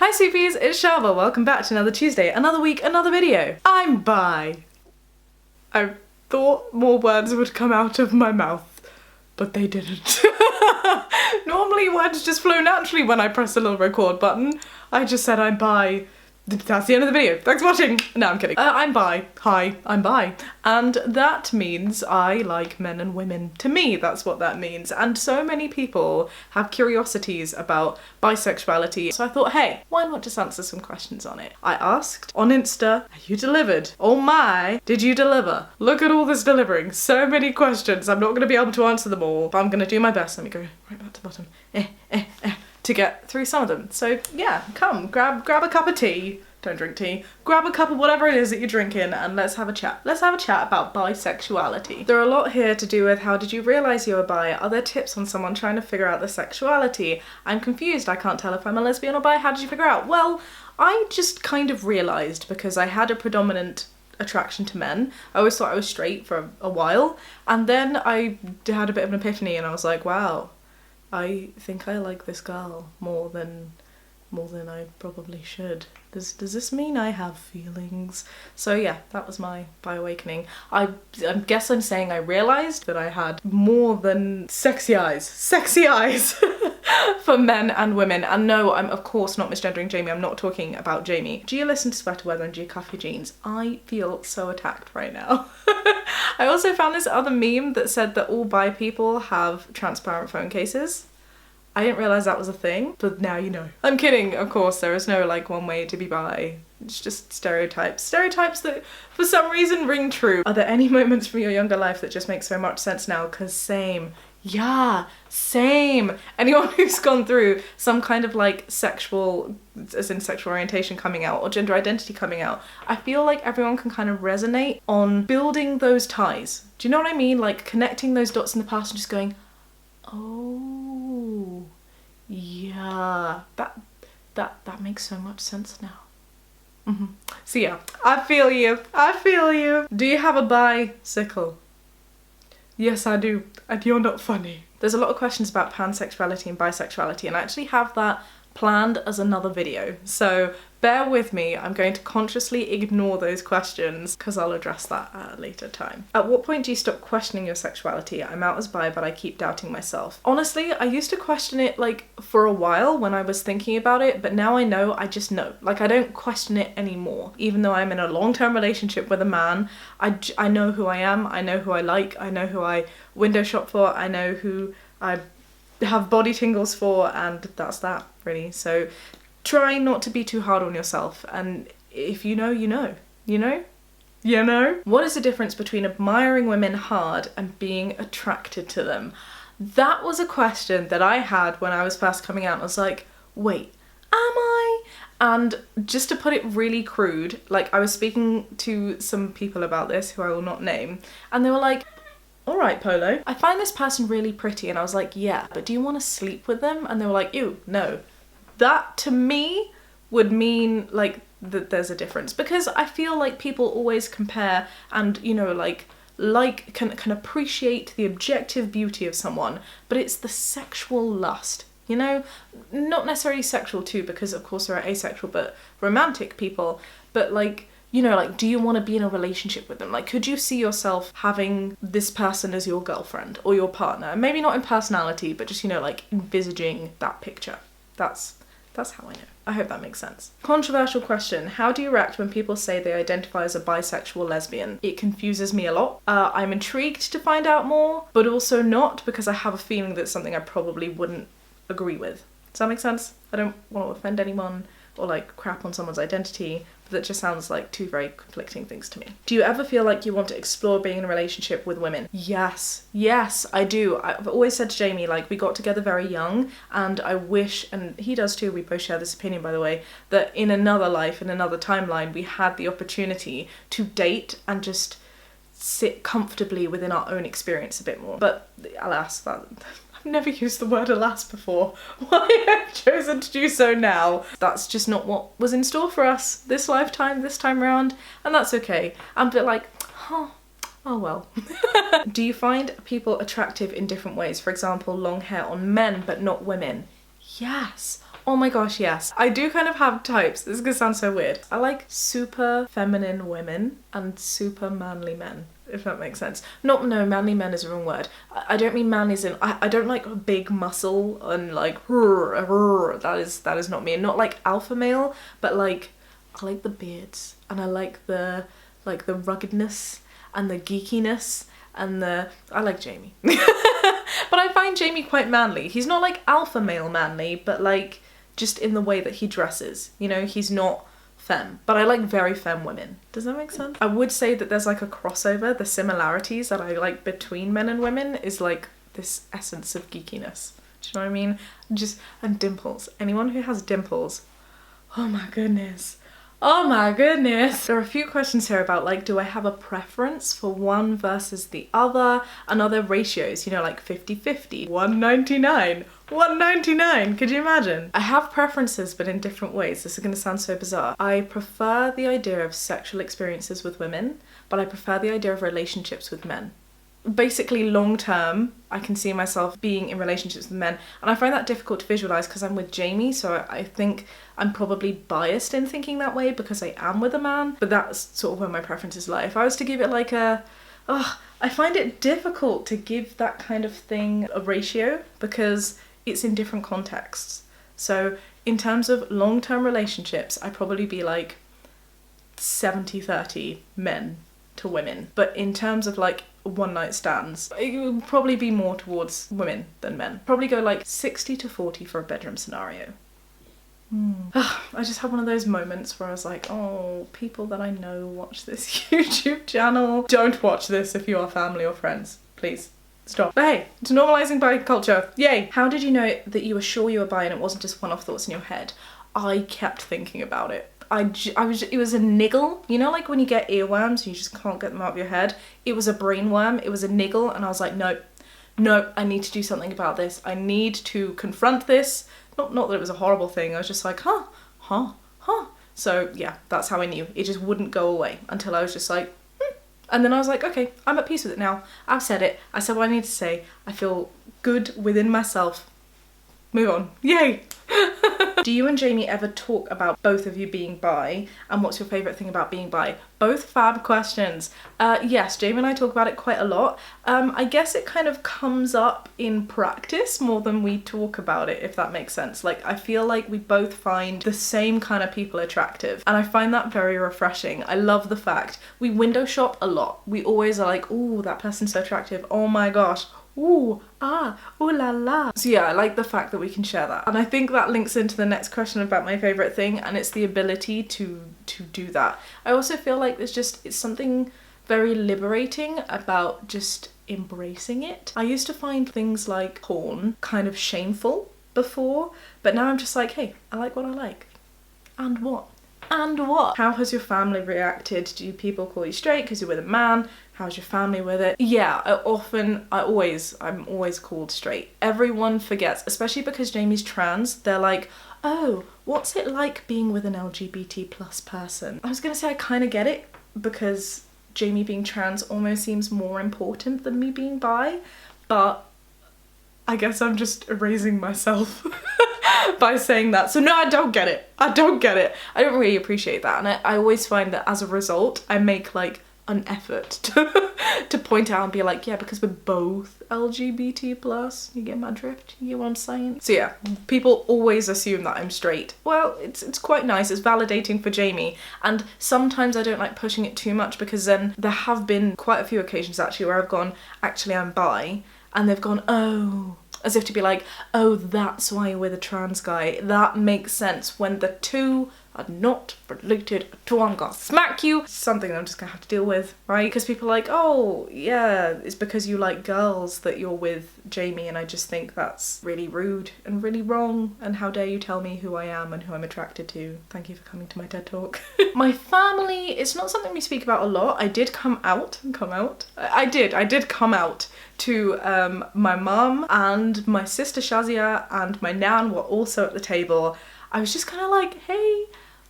Hi Supies, it's Shaaba. Welcome back to another Tuesday, another week, another video. I'm bi. I thought more words would come out of my mouth, but they didn't. Normally words just flow naturally when I press the little record button. I just said I'm bi. That's the end of the video. Thanks for watching. No, I'm kidding. I'm bi. Hi, I'm bi. And that means I like men and women. To me, that's what that means. And so many people have curiosities about bisexuality. So I thought, hey, why not just answer some questions on it? I asked on Insta, you delivered. Oh my, did you deliver? Look at all this delivering. So many questions. I'm not going to be able to answer them all, but I'm going to do my best. Let me go right back to the bottom. To get through some of them. So yeah, come, grab a cup of tea. Don't drink tea. Grab a cup of whatever it is that you're drinking and let's have a chat. Let's have a chat about bisexuality. There are a lot here to do with how did you realise you were bi? Are there tips on someone trying to figure out their sexuality? I'm confused, I can't tell if I'm a lesbian or bi. How did you figure out? Well, I just kind of realised because I had a predominant attraction to men. I always thought I was straight for a while, and then I had a bit of an epiphany and I was like, wow, I think I like this girl more than I probably should. Does this mean I have feelings? So yeah, that was my bi awakening. I guess I'm saying I realised that I had more than sexy eyes for men and women. And no, I'm of course not misgendering Jamie. I'm not talking about Jamie. Do you listen to Sweater Weather and do you cuff your jeans? I feel so attacked right now. I also found this other meme that said that all bi people have transparent phone cases. I didn't realise that was a thing, but now you know. I'm kidding, of course, there is no like one way to be bi. It's just stereotypes. Stereotypes that for some reason ring true. Are there any moments from your younger life that just make so much sense now? Cause same. Yeah, same. Anyone who's gone through some kind of like sexual, as in sexual orientation coming out or gender identity coming out, I feel like everyone can kind of resonate on building those ties. Do you know what I mean? Like connecting those dots in the past and just going, oh, yeah, that makes so much sense now. So yeah, I feel you. Do you have a bicycle? Yes, I do, and you're not funny. There's a lot of questions about pansexuality and bisexuality, and I actually have that planned as another video, so bear with me. I'm going to consciously ignore those questions because I'll address that at a later time. At what point do you stop questioning your sexuality? I'm out as bi, but I keep doubting myself. Honestly, I used to question it like for a while when I was thinking about it, but now I know, I just know. Like I don't question it anymore. Even though I'm in a long-term relationship with a man, I know who I am, I know who I like, I know who I window shop for, I know who I have body tingles for, and that's that really. So try not to be too hard on yourself, and if you know, you know. You know? You know? What is the difference between admiring women hard and being attracted to them? That was a question that I had when I was first coming out. I was like, wait, am I? And just to put it really crude, like I was speaking to some people about this who I will not name, and they were like, all right, Polo, I find this person really pretty. And I was like, yeah, but do you want to sleep with them? And they were like, ew, no. That to me would mean like that there's a difference, because I feel like people always compare and, you know, like can appreciate the objective beauty of someone, but it's the sexual lust, you know, not necessarily sexual too, because of course there are asexual but romantic people, but like, you know, like, do you want to be in a relationship with them? Like, could you see yourself having this person as your girlfriend or your partner? Maybe not in personality, but just, you know, like envisaging that picture. That's how I know. I hope that makes sense. Controversial question. How do you react when people say they identify as a bisexual lesbian? It confuses me a lot. I'm intrigued to find out more, but also not, because I have a feeling that's something I probably wouldn't agree with. Does that make sense? I don't want to offend anyone or like crap on someone's identity, but that just sounds like two very conflicting things to me. Do you ever feel like you want to explore being in a relationship with women? Yes, I do. I've always said to Jamie, like, we got together very young, and I wish, and he does too, we both share this opinion by the way, that in another life, in another timeline, we had the opportunity to date and just sit comfortably within our own experience a bit more. But alas, I've never used the word alas before. Why I've chosen to do so now? That's just not what was in store for us this lifetime, this time round, and that's okay. I'm a bit like, oh well. Do you find people attractive in different ways? For example, long hair on men but not women? Yes. Oh my gosh, yes. I do kind of have types. This is gonna sound so weird. I like super feminine women and super manly men, if that makes sense. No, manly men is the wrong word. I don't mean manly as in, I don't like big muscle and like, that is not me. And not like alpha male, but like, I like the beards and I like the ruggedness and the geekiness and I like Jamie. But I find Jamie quite manly. He's not like alpha male manly, but like just in the way that he dresses. You know, he's not femme. But I like very femme women. Does that make sense? I would say that there's like a crossover. The similarities that I like between men and women is like this essence of geekiness. Do you know what I mean? And dimples. Anyone who has dimples, oh my goodness. Oh my goodness. There are a few questions here about like, do I have a preference for one versus the other? And other ratios, you know, like 50-50, 199, 199, could you imagine? I have preferences, but in different ways. This is gonna sound so bizarre. I prefer the idea of sexual experiences with women, but I prefer the idea of relationships with men. Basically long term, I can see myself being in relationships with men, and I find that difficult to visualize because I'm with Jamie, so I think I'm probably biased in thinking that way because I am with a man, but that's sort of where my preferences lie. If I was to give it like I find it difficult to give that kind of thing a ratio because it's in different contexts. So in terms of long-term relationships, I'd probably be like 70-30 men to women, but in terms of like one night stands, it would probably be more towards women than men. Probably go like 60-40 for a bedroom scenario. I just had one of those moments where I was like, oh, people that I know watch this YouTube channel. Don't watch this if you are family or friends, please. Stop. But hey, it's normalizing bi culture. Yay! How did you know that you were sure you were bi and it wasn't just one-off thoughts in your head? I kept thinking about it. It was a niggle, you know, like when you get earworms and you just can't get them out of your head. It was a brain worm, it was a niggle, and I was like, nope, I need to do something about this. I need to confront this. Not that it was a horrible thing, I was just like, huh. So yeah, that's how I knew. It just wouldn't go away until I was just like, And then I was like, okay, I'm at peace with it now. I've said it. I said what I need to say. I feel good within myself. Move on. Yay! Do you and Jamie ever talk about both of you being bi? And what's your favourite thing about being bi? Both fab questions. Yes, Jamie and I talk about it quite a lot. I guess it kind of comes up in practice more than we talk about it, if that makes sense. Like, I feel like we both find the same kind of people attractive, and I find that very refreshing. I love the fact we window shop a lot. We always are like, ooh, that person's so attractive. Oh my gosh. Ooh, ooh la la. So yeah, I like the fact that we can share that. And I think that links into the next question about my favourite thing, and it's the ability to do that. I also feel like it's something very liberating about just embracing it. I used to find things like porn kind of shameful before, but now I'm just like, hey, I like what I like. And what? And what? How has your family reacted? Do people call you straight because you're with a man? How's your family with it? Yeah, I'm always called straight. Everyone forgets, especially because Jamie's trans. They're like, oh, what's it like being with an LGBT plus person? I was gonna say I kind of get it because Jamie being trans almost seems more important than me being bi, but I guess I'm just erasing myself by saying that. So no, I don't get it. I don't really appreciate that. And I always find that as a result, I make like an effort to point out and be like, yeah, because we're both LGBT plus. You get my drift? You get what I'm saying? So yeah, people always assume that I'm straight. Well, it's quite nice. It's validating for Jamie. And sometimes I don't like pushing it too much, because then there have been quite a few occasions actually where I've gone, actually I'm bi, and they've gone, oh, as if to be like, oh, that's why you're with a trans guy. That makes sense, when the two are not related at all. I'm gonna smack you. Something I'm just gonna have to deal with, right? Because people are like, oh, yeah, it's because you like girls that you're with Jamie, and I just think that's really rude and really wrong, and how dare you tell me who I am and who I'm attracted to. Thank you for coming to my TED Talk. My family, it's not something we speak about a lot. I did come out. I did come out to my mum, and my sister Shazia and my nan were also at the table. I was just kind of like, hey,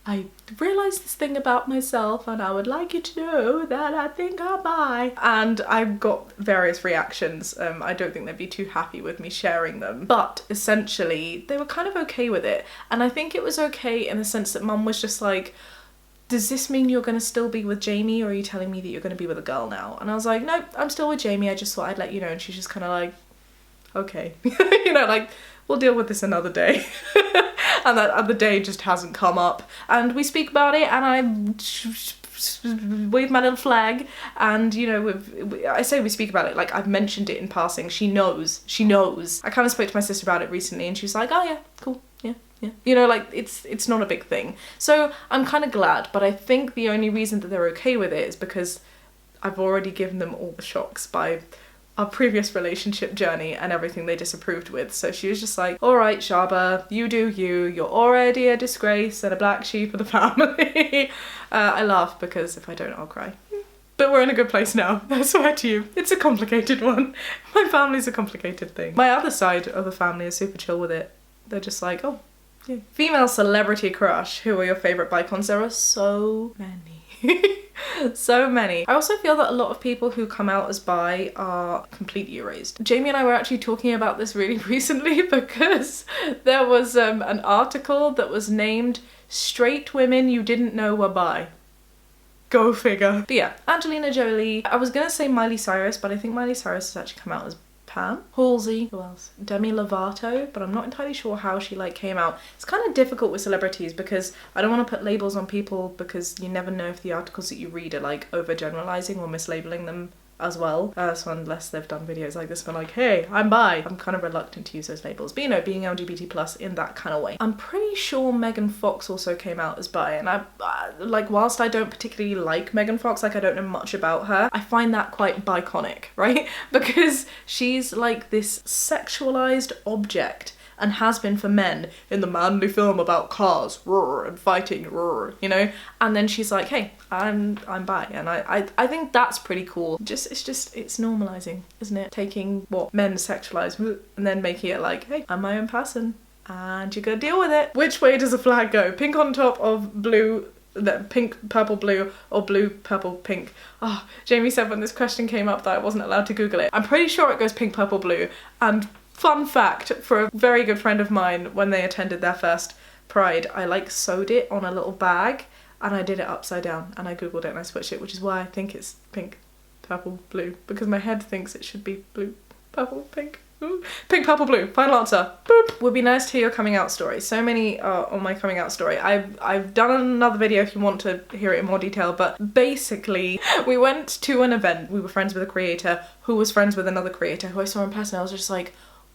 I realised this thing about myself and I would like you to know that I think I'm bi. And I got various reactions. I don't think they'd be too happy with me sharing them. But essentially, they were kind of okay with it. And I think it was okay in the sense that Mum was just like, does this mean you're going to still be with Jamie, or are you telling me that you're going to be with a girl now? And I was like, nope, I'm still with Jamie. I just thought I'd let you know. And she's just kind of like, okay. You know, like, we'll deal with this another day. And that other day just hasn't come up. And we speak about it, and I wave my little flag, and you know, I say we speak about it, like I've mentioned it in passing. She knows. I kind of spoke to my sister about it recently, and she was like, oh yeah, cool, yeah. You know, like, it's not a big thing. So I'm kind of glad, but I think the only reason that they're okay with it is because I've already given them all the shocks by our previous relationship journey and everything they disapproved with. So she was just like, all right, Shaaba, you do you. You're already a disgrace and a black sheep of the family. I laugh because if I don't, I'll cry. But we're in a good place now, I swear to you. It's a complicated one. My family's a complicated thing. My other side of the family is super chill with it. They're just like, oh, yeah. Female celebrity crush. Who are your favourite bicons? There are so many. So many. I also feel that a lot of people who come out as bi are completely erased. Jamie and I were actually talking about this really recently because there was an article that was named "Straight Women You Didn't Know Were Bi." Go figure. But yeah, Angelina Jolie. I was gonna say Miley Cyrus, but I think Miley Cyrus has actually come out as Pam. Halsey. Who else? Demi Lovato, but I'm not entirely sure how she like came out. It's kind of difficult with celebrities because I don't want to put labels on people because you never know if the articles that you read are like overgeneralizing or mislabeling them as well. So unless they've done videos like this, but like, hey, I'm bi. I'm kind of reluctant to use those labels. But you know, being LGBT plus in that kind of way. I'm pretty sure Megan Fox also came out as bi, and I like, whilst I don't particularly like Megan Fox, like I don't know much about her, I find that quite biconic, right? Because she's like this sexualized object, and has been for men in the manly film about cars, roar, and fighting, roar, you know? And then she's like, hey, I'm bi, and I think that's pretty cool. It's normalizing, isn't it? Taking what men sexualize and then making it like, hey, I'm my own person, and you're gonna deal with it. Which way does a flag go? Pink on top of blue, pink, purple, blue, or blue, purple, pink? Oh, Jamie said when this question came up that I wasn't allowed to Google it. I'm pretty sure it goes pink, purple, blue, and fun fact, for a very good friend of mine, when they attended their first Pride, I like sewed it on a little bag and I did it upside down, and I googled it and I switched it, which is why I think it's pink, purple, blue, because my head thinks it should be blue, purple, pink. Ooh. Pink, purple, blue. Final answer. Boop. Would be nice to hear your coming out story. So many on my coming out story. I've done another video if you want to hear it in more detail, but basically we went to an event. We were friends with a creator who was friends with another creator who I saw in person. I was just like,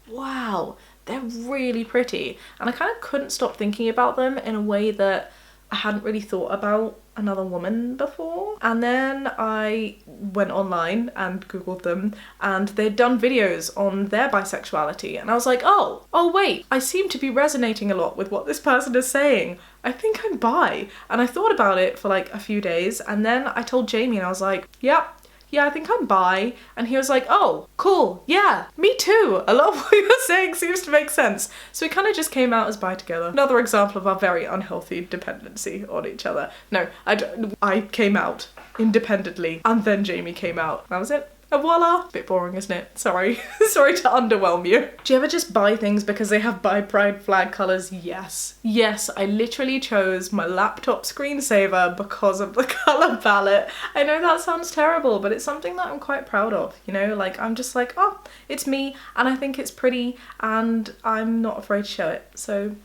wow, they're really pretty. And I kind of couldn't stop thinking about them in a way that I hadn't really thought about another woman before. And then I went online and googled them, and they'd done videos on their bisexuality, and I was like, oh wait, I seem to be resonating a lot with what this person is saying. I think I'm bi. And I thought about it for like a few days, and then I told Jamie and I was like, yep. Yeah, I think I'm bi. And he was like, oh, cool, yeah, me too. A lot of what you're saying seems to make sense. So we kind of just came out as bi together. Another example of our very unhealthy dependency on each other. No, I came out independently, and then Jamie came out. That was it. And voila. Bit boring, isn't it? Sorry. Sorry to underwhelm you. Do you ever just buy things because they have Bipride flag colours? Yes. Yes, I literally chose my laptop screensaver because of the colour palette. I know that sounds terrible, but it's something that I'm quite proud of, you know? Like, I'm just like, oh, it's me, and I think it's pretty, and I'm not afraid to show it, so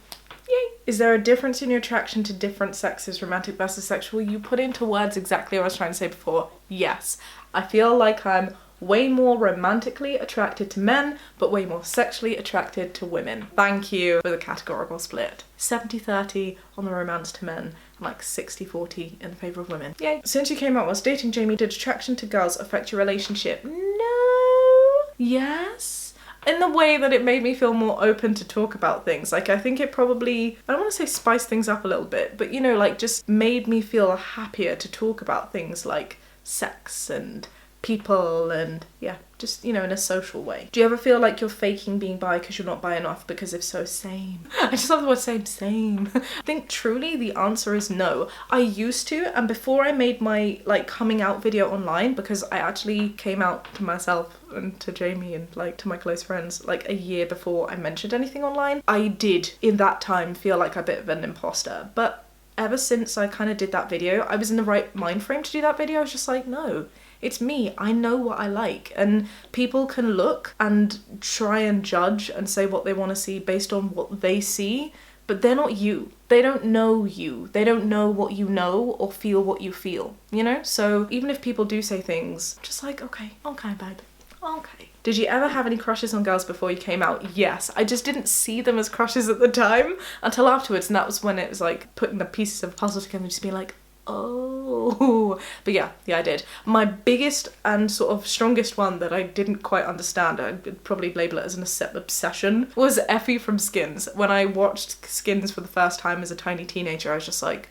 yay. Is there a difference in your attraction to different sexes, romantic versus sexual? You put into words exactly what I was trying to say before. Yes. I feel like I'm way more romantically attracted to men, but way more sexually attracted to women. Thank you for the categorical split. 70-30 on the romance to men, and like 60-40 in favour of women. Yay. Since you came out whilst dating Jamie, did attraction to girls affect your relationship? No. Yes. In the way that it made me feel more open to talk about things. Like, I think it probably, I don't want to say spice things up a little bit, but you know, like just made me feel happier to talk about things like sex and people and yeah, just, you know, in a social way. Do you ever feel like you're faking being bi because you're not bi enough? Because if so, same. I just love the word same. I think truly the answer is no. I used to, and before I made my like coming out video online, because I actually came out to myself and to Jamie and like to my close friends like a year before I mentioned anything online, I did in that time feel like a bit of an imposter. But ever since I kind of did that video, I was in the right mind frame to do that video. I was just like, no, it's me. I know what I like, and people can look and try and judge and say what they want to see based on what they see, but they're not you. They don't know you. They don't know what you know or feel what you feel, you know? So even if people do say things, just like, okay, babe, okay. Did you ever have any crushes on girls before you came out? Yes. I just didn't see them as crushes at the time until afterwards, and that was when it was like putting the pieces of the puzzle together and just being like, oh. But yeah, I did. My biggest and sort of strongest one that I didn't quite understand, I'd probably label it as an obsession, was Effie from Skins. When I watched Skins for the first time as a tiny teenager, I was just like,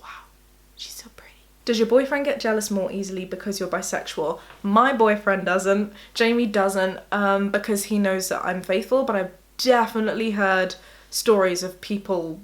wow, she's so pretty. Does your boyfriend get jealous more easily because you're bisexual? My boyfriend doesn't. Jamie doesn't, because he knows that I'm faithful, but I've definitely heard stories of people,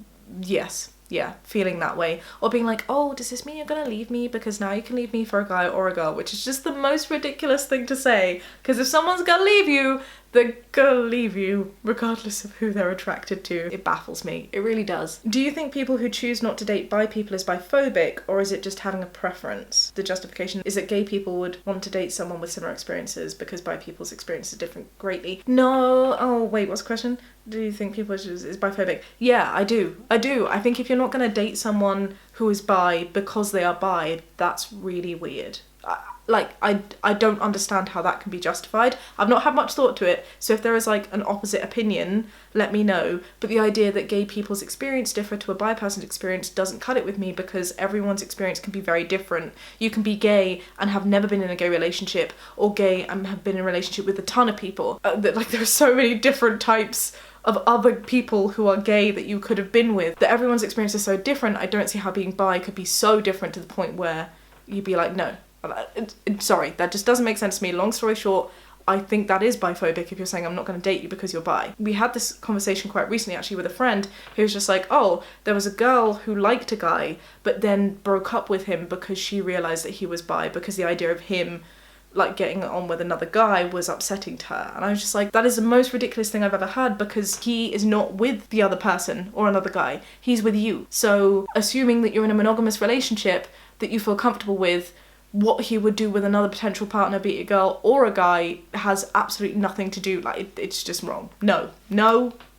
feeling that way, or being like, oh, does this mean you're gonna leave me because now you can leave me for a guy or a girl, which is just the most ridiculous thing to say, because if someone's gonna leave you, they're gonna leave you regardless of who they're attracted to. It baffles me. It really does. Do you think people who choose not to date bi people is biphobic, or is it just having a preference? The justification is that gay people would want to date someone with similar experiences because bi people's experiences are different greatly. No. Oh wait, what's the question? Do you think people is biphobic? Yeah, I do. I think if you're not going to date someone who is bi because they are bi, that's really weird. I don't understand how that can be justified. I've not had much thought to it, so if there is like an opposite opinion, let me know. But the idea that gay people's experience differ to a bi person's experience doesn't cut it with me, because everyone's experience can be very different. You can be gay and have never been in a gay relationship, or gay and have been in a relationship with a ton of people. Like there are so many different types of other people who are gay that you could have been with, that everyone's experience is so different. I don't see how being bi could be so different to the point where you'd be like, no. Sorry, that just doesn't make sense to me. Long story short, I think that is biphobic if you're saying I'm not going to date you because you're bi. We had this conversation quite recently actually with a friend who was just like, oh, there was a girl who liked a guy but then broke up with him because she realised that he was bi, because the idea of him like getting on with another guy was upsetting to her. And I was just like, that is the most ridiculous thing I've ever heard, because he is not with the other person or another guy, he's with you. So assuming that you're in a monogamous relationship that you feel comfortable with, what he would do with another potential partner, be it a girl or a guy, has absolutely nothing to do, like, it's just wrong. No,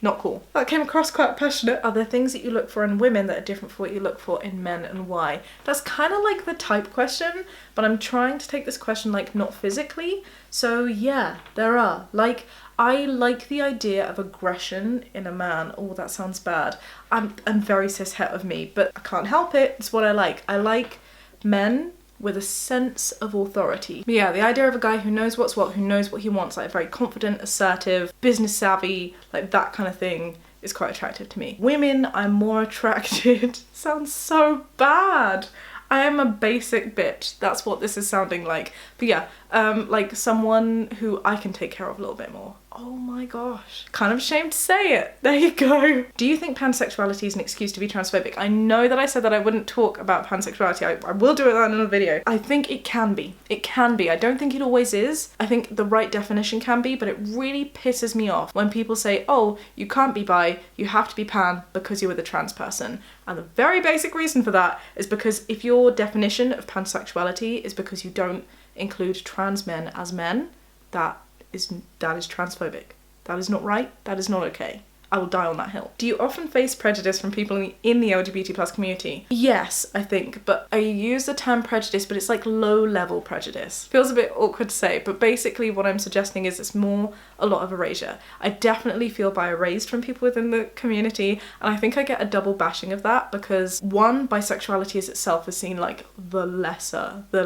not cool. That came across quite passionate. Are there things that you look for in women that are different from what you look for in men, and why? That's kind of like the type question, but I'm trying to take this question like not physically. So yeah, there are. Like, I like the idea of aggression in a man. Oh, that sounds bad. I'm very cishet of me, but I can't help it. It's what I like. I like men with a sense of authority. But yeah, the idea of a guy who knows what's what, who knows what he wants, like very confident, assertive, business savvy, like that kind of thing is quite attractive to me. Women, I'm more attracted. Sounds so bad. I am a basic bitch. That's what this is sounding like. But yeah, like someone who I can take care of a little bit more. Oh my gosh. Kind of ashamed to say it. There you go. Do you think pansexuality is an excuse to be transphobic? I know that I said that I wouldn't talk about pansexuality. I will do it in another video. I think it can be. It can be. I don't think it always is. I think the right definition can be, but it really pisses me off when people say, oh, you can't be bi, you have to be pan because you're with a trans person. And the very basic reason for that is because if your definition of pansexuality is because you don't include trans men as men, that is transphobic. That is not right. That is not okay. I will die on that hill. Do you often face prejudice from people in the LGBT plus community? Yes, I think, but I use the term prejudice, but it's like low level prejudice. Feels a bit awkward to say, but basically what I'm suggesting is it's more a lot of erasure. I definitely feel erased from people within the community, and I think I get a double bashing of that because one, bisexuality as itself is seen like the lesser, the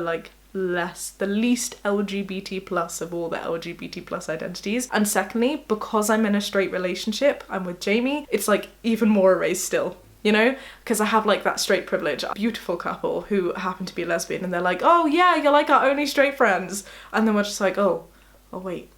least LGBT plus of all the LGBT plus identities. And secondly, because I'm in a straight relationship, I'm with Jamie, it's like even more erased still. you know? Because I have like that straight privilege, a beautiful couple who happen to be lesbian, and they're like, oh yeah, you're like our only straight friends. And then we're just like, oh wait,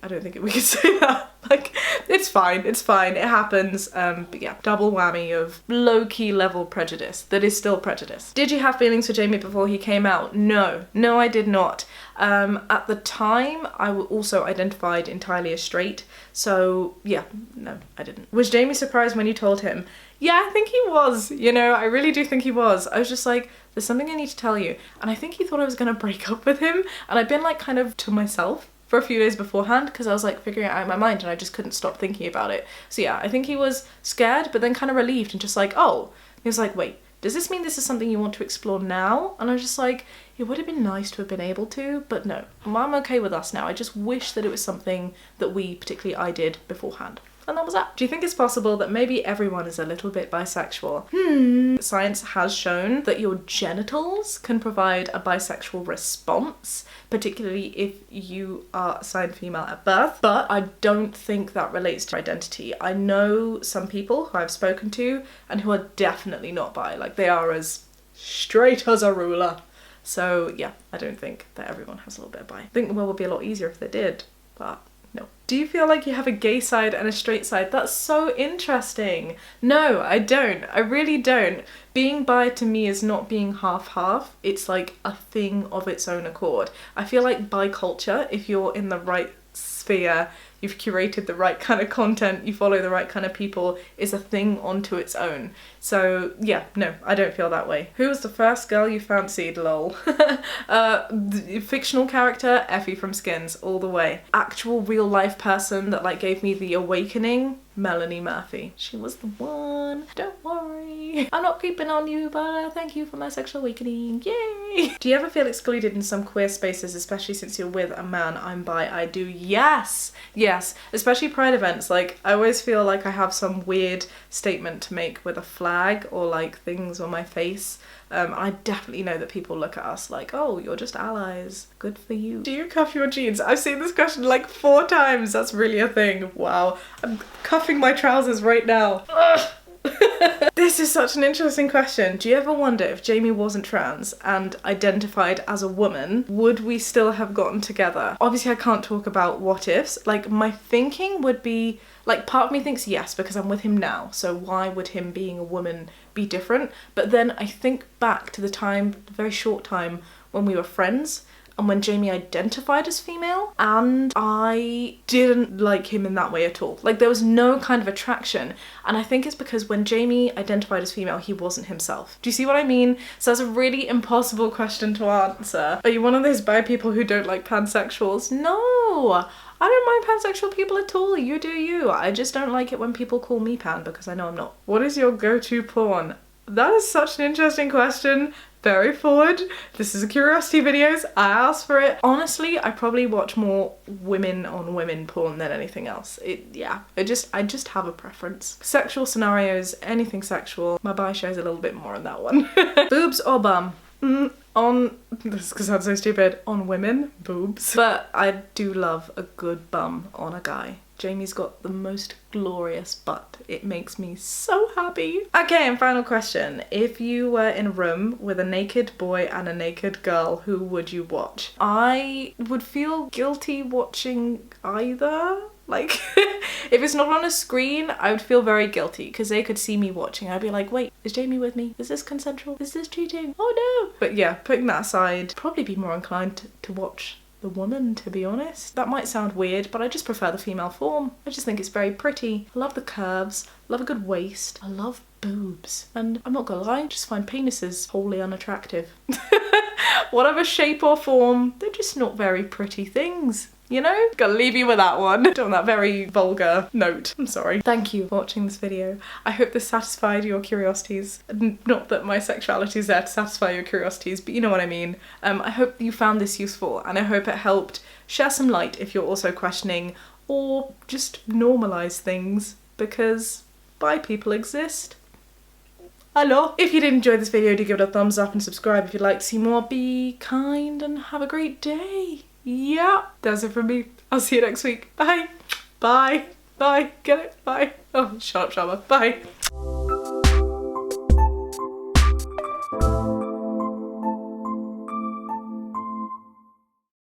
I don't think we can say that. Like, it's fine, it happens. But yeah, double whammy of low-key level prejudice that is still prejudice. Did you have feelings for Jamie before he came out? No, I did not. At the time, I also identified entirely as straight, so yeah, no, I didn't. Was Jamie surprised when you told him? Yeah, I think he was, you know, I really do think he was. I was just like, there's something I need to tell you. And I think he thought I was gonna break up with him, and I'd been like kind of to myself for a few days beforehand because I was like figuring it out in my mind and I just couldn't stop thinking about it. So yeah, I think he was scared but then kind of relieved and just like, oh, he was like, wait, does this mean this is something you want to explore now? And I was just like, it would have been nice to have been able to, but no, I'm okay with us now. I just wish that it was something that we, particularly I, did beforehand. And that was that. Do you think it's possible that maybe everyone is a little bit bisexual? Science has shown that your genitals can provide a bisexual response, particularly if you are assigned female at birth, but I don't think that relates to identity. I know some people who I've spoken to and who are definitely not bi, like they are as straight as a ruler. So yeah, I don't think that everyone has a little bit of bi. I think the world would be a lot easier if they did, but no. Do you feel like you have a gay side and a straight side? That's so interesting. No, I don't. I really don't. Being bi to me is not being half-half. It's like a thing of its own accord. I feel like bi culture, if you're in the right sphere, you've curated the right kind of content, you follow the right kind of people, is a thing onto its own. So yeah, no, I don't feel that way. Who was the first girl you fancied, lol? Fictional character, Effie from Skins, all the way. Actual real life person that like gave me the awakening, Melanie Murphy. She was the one. Don't worry. I'm not creeping on you, but thank you for my sexual awakening. Yay! Do you ever feel excluded in some queer spaces, especially since you're with a man? I'm bi. I do. Yes! Yes. Especially Pride events. Like, I always feel like I have some weird statement to make with a flag or like things on my face. I definitely know that people look at us like, oh, you're just allies. Good for you. Do you cuff your jeans? I've seen this question like 4 times. That's really a thing. Wow. I'm cuffing my trousers right now. This is such an interesting question. Do you ever wonder if Jamie wasn't trans and identified as a woman, would we still have gotten together? Obviously, I can't talk about what ifs. Like, my thinking would be, like, part of me thinks yes, because I'm with him now, so why would him being a woman be different? But then I think back to the very short time when we were friends, and when Jamie identified as female, and I didn't like him in that way at all. Like, there was no kind of attraction, and I think it's because when Jamie identified as female, he wasn't himself. Do you see what I mean? So that's a really impossible question to answer. Are you one of those bi people who don't like pansexuals? No! I don't mind pansexual people at all, you do you. I just don't like it when people call me pan because I know I'm not. What is your go-to porn? That is such an interesting question. Very forward. This is a curiosity videos. I asked for it. Honestly, I probably watch more women on women porn than anything else. I just have a preference. Sexual scenarios, anything sexual. My bi shows a little bit more on that one. Boobs or bum? This sounds so stupid, on women, boobs. But I do love a good bum on a guy. Jamie's got the most glorious butt. It makes me so happy. Okay, and final question. If you were in a room with a naked boy and a naked girl, who would you watch? I would feel guilty watching either. Like, if it's not on a screen, I would feel very guilty because they could see me watching. I'd be like, wait, is Jamie with me? Is this consensual? Is this cheating? Oh no! But yeah, putting that aside, probably be more inclined to watch the woman, to be honest. That might sound weird, but I just prefer the female form. I just think it's very pretty. I love the curves, love a good waist, I love boobs. And I'm not gonna lie, I just find penises wholly unattractive. Whatever shape or form, they're just not very pretty things. You know? Gotta leave you with that one. On that very vulgar note. I'm sorry. Thank you for watching this video. I hope this satisfied your curiosities. Not that my sexuality is there to satisfy your curiosities, but you know what I mean. I hope you found this useful, and I hope it helped share some light if you're also questioning, or just normalise things, because bi people exist. Hello! If you did enjoy this video, do give it a thumbs up and subscribe if you'd like to see more. Be kind and have a great day. Yeah, that's it from me. I'll see you next week. Bye. Bye. Bye. Get it? Bye. Oh, shut up, Shaaba. Bye.